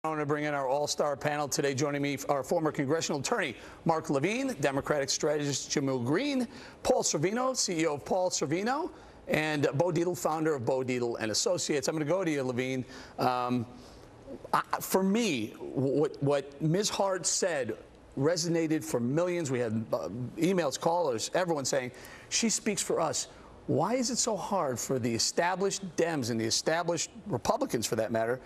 I want to bring in our all-star panel today. Joining me, our former congressional attorney, Mark Levine, Democratic strategist Jamil Green, Paul Servino, CEO of Paul Servino, and Bo Dietl, founder of Bo Dietl and Associates. I'm going to go to you, Levine. For me, what Ms. Hart said resonated for millions. We had emails, callers, everyone saying, she speaks for us. Why is it so hard for the established Dems and the established Republicans, for that matter,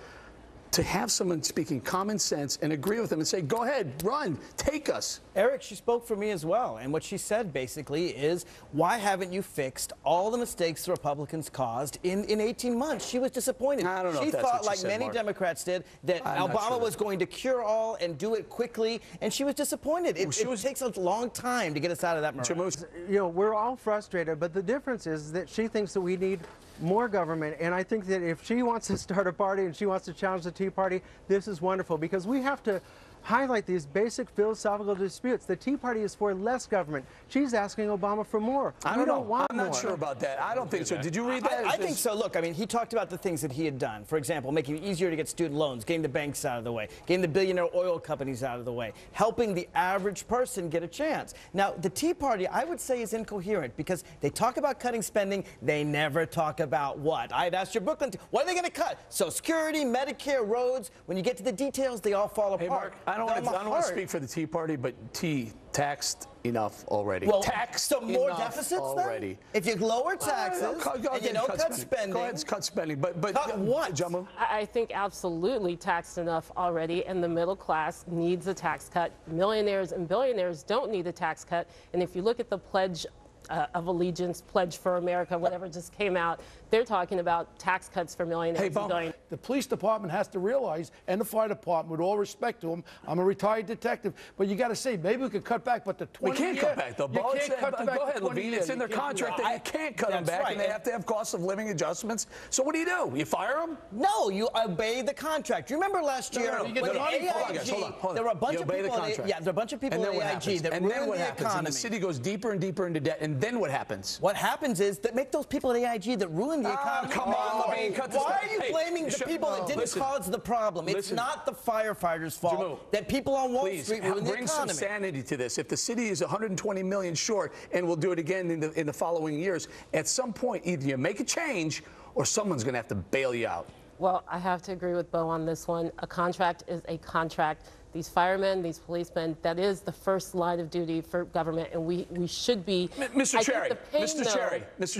to have someone speaking common sense and agree with them and say, go ahead, run, take us? Eric, she spoke for me as well. And what she said basically is, why haven't you fixed all the mistakes the Republicans caused in 18 months? She was disappointed. I don't know she if that's thought, what she like said, many Mark. Democrats did, that Obama was going to cure all and do it quickly. And she was disappointed. It takes a long time to get us out of that morass. You know, we're all frustrated, but the difference is that she thinks that we need more government, and I think that if she wants to start a party and she wants to challenge the Tea Party, this is wonderful, because we have to highlight these basic philosophical disputes. The Tea Party is for less government. She's asking Obama for more. I don't know. I'm not sure about that. I don't think so. Did you read that? I think so. Look, I mean, he talked about the things that he had done. For example, making it easier to get student loans, getting the banks out of the way, getting the billionaire oil companies out of the way, helping the average person get a chance. Now, the Tea Party, I would say, is incoherent because they talk about cutting spending. They never talk about what. I had asked your Brooklyn, what are they going to cut? Social Security, Medicare, roads. When you get to the details, they all fall apart. Hey, Mark, I don't want to speak for the Tea Party, but Tea taxed enough already. Well, taxed so more enough deficits already. Then? If you lower taxes and you don't cut spending. Go ahead, cut spending. But cut what? Jamu? I think absolutely taxed enough already, and the middle class needs a tax cut. Millionaires and billionaires don't need a tax cut. And if you look at the Pledge of Allegiance, Pledge for America, whatever just came out, they're talking about tax cuts for millionaires and billionaires. The police department has to realize, and the fire department, with all respect to them, I'm a retired detective, but you got to say, maybe we could cut back, but the 20 We can't cut back, though. You can't cut back. Go ahead, Levine. It's in their contract that you can't cut them back, and they have to have cost of living adjustments. So what do? You fire them? No, you obey the contract. You remember last year when the AIG, there were a bunch of people there were a bunch of people in AIG that ruined the economy. And the city goes deeper and deeper into debt, and then what happens? What happens is that make those people at AIG that ruined the economy. Come on, Levine, cut this. Why are you blaming the people that didn't cause the problem? It's not the firefighters' fault that people on Wall Street ruined the economy. Bring some sanity to this. If the city is 120 million short, and we'll do it again in the following years, at some point either you make a change or someone's going to have to bail you out. Well, I have to agree with Bo on this one. A contract is a contract. These firemen, these policemen, that is the first line of duty for government, and we should be. Mr.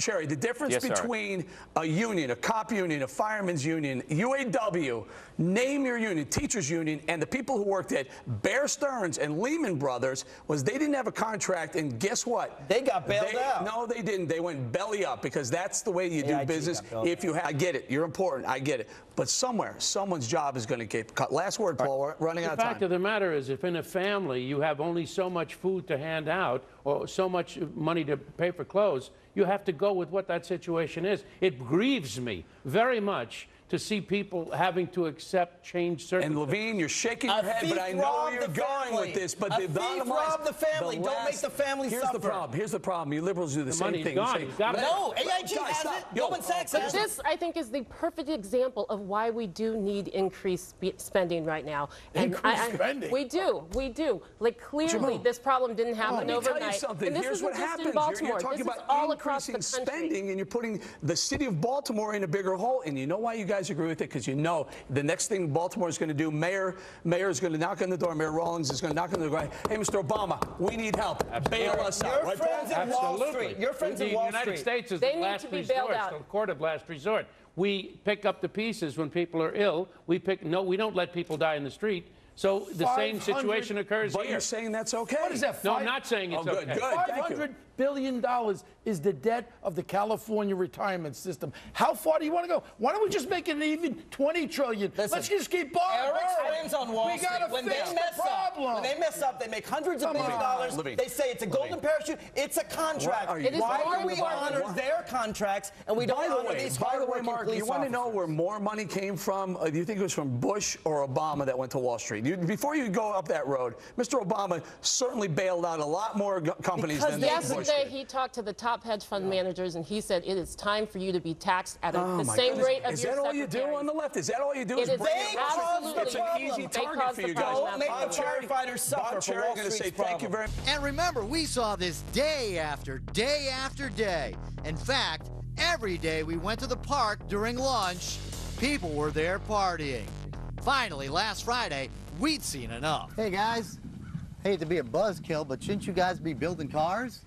Cherry, the difference between a union, a cop union, a fireman's union, UAW, name your union, teachers union, and the people who worked at Bear Stearns and Lehman Brothers was they didn't have a contract, and guess what? They got bailed out. No, they didn't. They went belly up because that's the way you do business. If you, I get it. You're important. I get it. But somewhere, someone's job is going to get cut. Last word, Paul. We're running out of time. The fact of the matter is, if in a family you have only so much food to hand out or so much money to pay for clothes, you have to go with what that situation is. It grieves me very much to see people having to accept change circumstances. And Levine, you're shaking your head, but I know where you're going with this. But the thief robbed the family. Don't make the family suffer. Here's the problem. You liberals do the same thing. No, AIG has it. Goldman Sachs has it. This, I think, is the perfect example of why we do need increased spending right now. And spending? We do. Like, clearly, this problem didn't happen overnight. Let me tell you something. And this Here's what isn't just happens. in Baltimore. You're talking this is about all across the increasing country. spending, and you're putting the city of Baltimore in a bigger hole. And you know why you guys agree with it? Because you know the next thing Baltimore is going to do, Mayor is going to knock on the door. Mayor Rawlings is going to knock on the door. Hey, Mr. Obama, we need help. Bail us out. Your friends at Wall Street. Your friends at Wall Street. The United States is the last resort, the court of last resort. We pick up the pieces when people are ill. We don't let people die in the street. So the same situation occurs here. But you're saying that's okay. What is that? No, I'm not saying it's okay. Good. $500 billion is the debt of the California retirement system. How far do you want to go? Why don't we just make it an even $20 trillion? Let's just keep borrowing. Eric's friends on Wall Street, when they mess up, they make hundreds of millions of dollars. They say it's a golden parachute. It's a contract. Why do we honor their contracts and we don't honor these hard-working police officers? You want to know where more money came from? Do you think it was from Bush or Obama that went to Wall Street? Before you go up that road, Mr. Obama certainly bailed out a lot more companies than Bush. Yesterday, he talked to the top hedge fund managers, and he said it is time for you to be taxed at the same rate of Is your that all you do on the left? Is that all you do? It is bring it up? absolutely It's an easy target for you guys. Don't make the firefighters suffer Bob for Cherry Wall going to say Street's thank you problem. very much. And remember, we saw this day after day after day. In fact, every day we went to the park during lunch, people were there partying. Finally, last Friday, we'd seen enough. Hey guys, hate to be a buzzkill, but shouldn't you guys be building cars?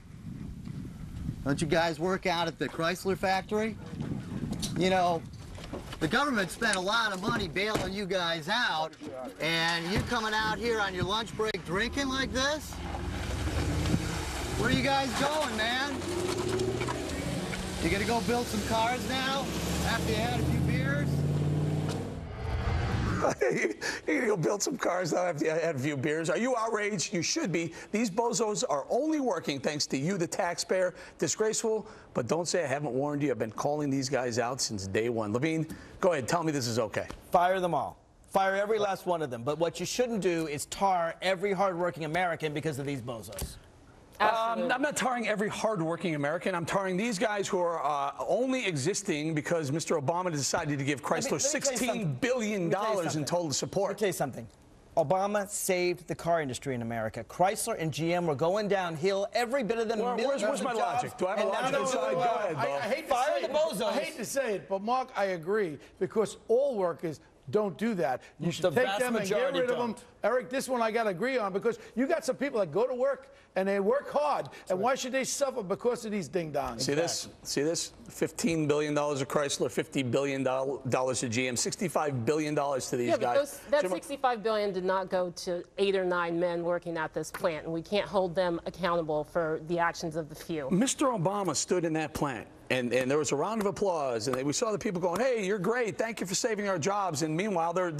Don't you guys work out at the Chrysler factory? You know, the government spent a lot of money bailing you guys out, and you coming out here on your lunch break drinking like this? Where are you guys going, man? You gonna go build some cars now after you had a few beers? You're gonna go build some cars now after you had a few beers. Are you outraged? You should be. These bozos are only working thanks to you, the taxpayer. Disgraceful, but don't say I haven't warned you. I've been calling these guys out since day one. Levine, go ahead. Tell me this is okay. Fire them all. Fire every last one of them. But what you shouldn't do is tar every hardworking American because of these bozos. I'm not tarring every hardworking American. I'm tarring these guys who are only existing because Mr. Obama decided to give Chrysler $16 billion in total support. Let me tell you something. Obama saved the car industry in America. Chrysler and GM were going downhill, every bit of them. Where's my logic? Do I have a logic inside? Go ahead, Bo. I hate Fire to say the bozos. I hate to say it, but Mark, I agree, because all workers don't do that. You should The take vast them and get majority rid of them. don't. Eric, this one I got to agree on, because you got some people that go to work and they work hard, and why should they suffer because of these ding-dongs? See this? See this? $15 billion to Chrysler, $50 billion to GM, $65 billion to these guys. But that $65 billion did not go to 8 or 9 men working at this plant, and we can't hold them accountable for the actions of the few. Mr. Obama stood in that plant, and there was a round of applause, and we saw the people going, "Hey, you're great. Thank you for saving our jobs." And meanwhile, they're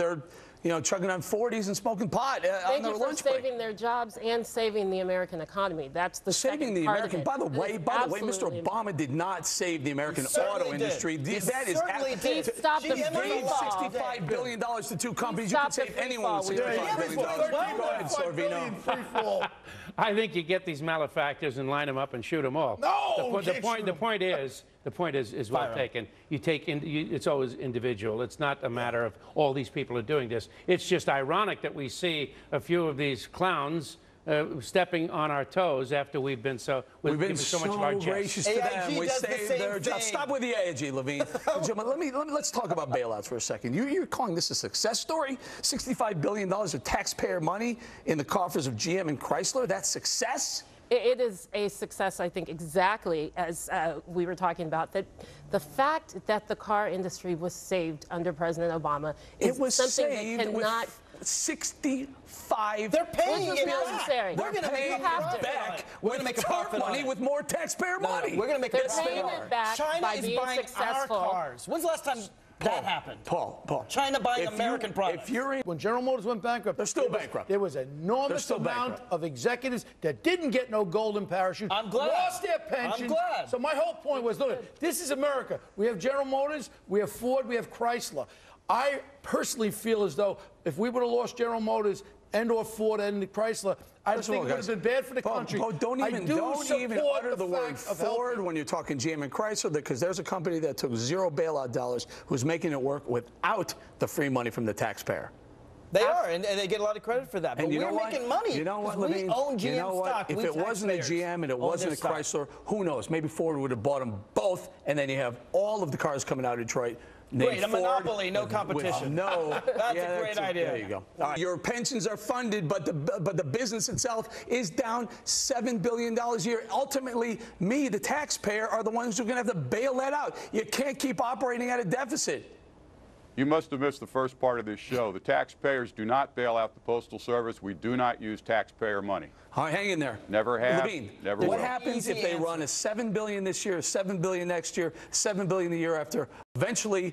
chugging on 40s and smoking pot on their lunch break. Saving their jobs and saving the American economy. That's the saving the part American. of it. By the way, Mr. Obama did not save the American auto industry. That is He stopped the gave free fall. $65 billion to 2 companies. You can save anyone with $65 billion. Go ahead, Sorvino. I think you get these malefactors and line them up and shoot them all. No, the point is well taken. You take it's always individual. It's not a matter of all these people are doing this. It's just ironic that we see a few of these clowns stepping on our toes after we've been so much of our gracious to them. We saved their jobs. Stop with the AIG, Levine. Let's talk about bailouts for a second. You're calling this a success story? $65 billion of taxpayer money in the coffers of GM and Chrysler? That's success? It is a success, I think, exactly as we were talking about. That the fact that the car industry was saved under President Obama is something that cannot. 65. They're paying it necessary. They're going to pay it back. We're going to make a profit money with more taxpayer money. We're going to make They're paying it back China by is being buying successful. our cars. When's the last time that happened? Paul. China buying American products. When General Motors went bankrupt, they're still bankrupt. There was an enormous amount of executives that didn't get no golden parachute. I'm glad. Lost their pensions. I'm glad. So my whole point was, look, this is America. We have General Motors, we have Ford, we have Chrysler. I personally feel as though if we would have lost General Motors or Ford and Chrysler, I think it would have been bad for the country. Don't even utter the word Ford when you're talking GM and Chrysler, because there's a company that took zero bailout dollars who's making it work without the free money from the taxpayer. They are, and they get a lot of credit for that. But we're making money. You know what, Levine? We own GM stock. If it wasn't a GM and it wasn't a Chrysler, who knows? Maybe Ford would have bought them both, and then you have all of the cars coming out of Detroit. Great, a monopoly, no competition. That's a great idea. There you go. All right. Your pensions are funded, but the business itself is down $7 billion a year. Ultimately, the taxpayer, are the ones who are going to have to bail that out. You can't keep operating at a deficit. You must have missed the first part of this show. The taxpayers do not bail out the Postal Service. We do not use taxpayer money. All right, hang in there. Never have. Levine, never will. What happens if they run a $7 billion this year, $7 billion next year, $7 billion the year after? Eventually,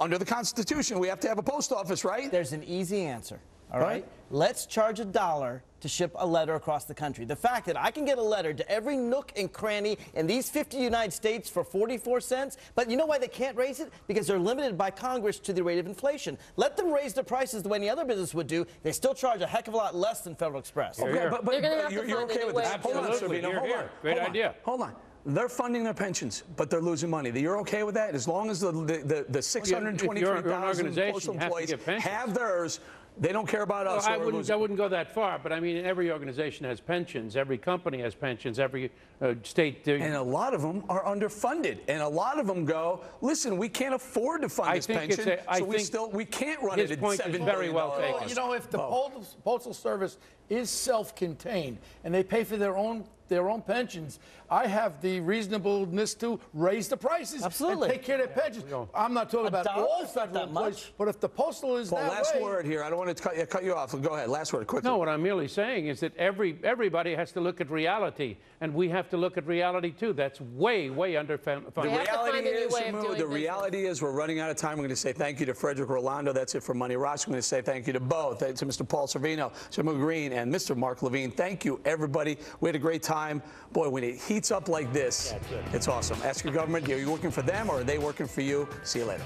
under the Constitution, we have to have a post office, right? There's an easy answer. all right? Let's charge $1 to ship a letter across the country. The fact that I can get a letter to every nook and cranny in these 50 United States for 44 cents, but you know why they can't raise it? Because they're limited by Congress to the rate of inflation. Let them raise the prices the way any other business would do. They still charge a heck of a lot less than Federal Express. Okay, but They're gonna have to you're find okay a with way this? to Hold on, Absolutely. Servino, hold on. Great Hold on. idea. Hold on. They're funding their pensions, but they're losing money. You're okay with that? As long as the 623,000 postal employees have theirs, they don't care about us. I wouldn't go that far, but I mean, every organization has pensions, every company has pensions, every state. And a lot of them are underfunded, and a lot of them go, listen, we can't afford to fund this pension, so we can't run it at $7 billion. Very well taken. Well, you know, if the Postal Service is self-contained and they pay for their own pensions, I have the reasonableness to raise the prices Absolutely. and take care of their pensions. I'm not talking about all federal employees, but if the Postal is that last way... word here. I don't want to cut you off. Go ahead. Last word, quickly. No, what I'm merely saying is that everybody has to look at reality, and we have to look at reality too. That's way underfunded. The reality is we're running out of time. We're going to say thank you to Frederick Rolando. That's it for Money Rocks. We're going to say thank you to both, to Mr. Paul Servino, Mr. Green, and Mr. Mark Levine. Thank you, everybody. We had a great time. Boy, when it heats up like this, it's awesome. Ask your government, are you working for them or are they working for you? See you later.